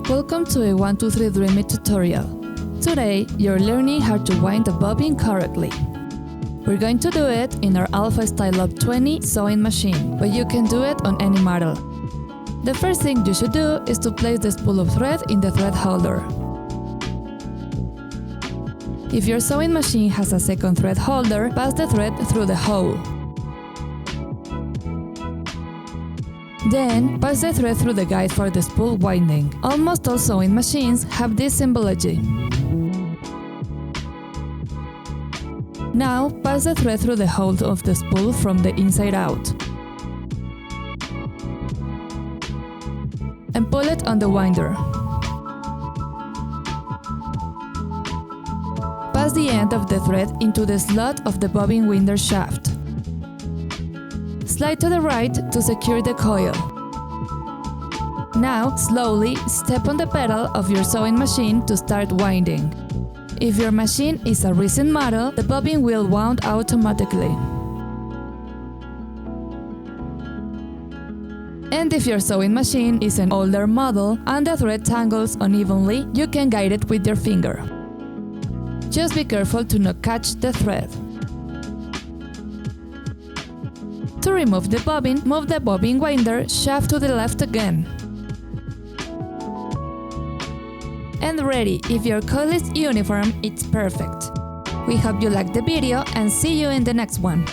Welcome to a 1, 2, 3 Dream It tutorial. Today, you're learning how to wind the bobbin correctly. We're going to do it in our Alpha Stylop 20 sewing machine, but you can do it on any model. The first thing you should do is to place the spool of thread in the thread holder. If your sewing machine has a second thread holder, pass the thread through the hole. Then, pass the thread through the guide for the spool winding. Almost all sewing machines have this symbology. Now, pass the thread through the hole of the spool from the inside out. And pull it on the winder. Pass the end of the thread into the slot of the bobbin winder shaft. Slide to the right to secure the coil. Now, slowly step on the pedal of your sewing machine to start winding. If your machine is a recent model, the bobbin will wound automatically. And if your sewing machine is an older model and the thread tangles unevenly, you can guide it with your finger. Just be careful to not catch the thread. To remove the bobbin, move the bobbin winder shaft to the left again. And ready! If your coil is uniform, it's perfect. We hope you liked the video and see you in the next one.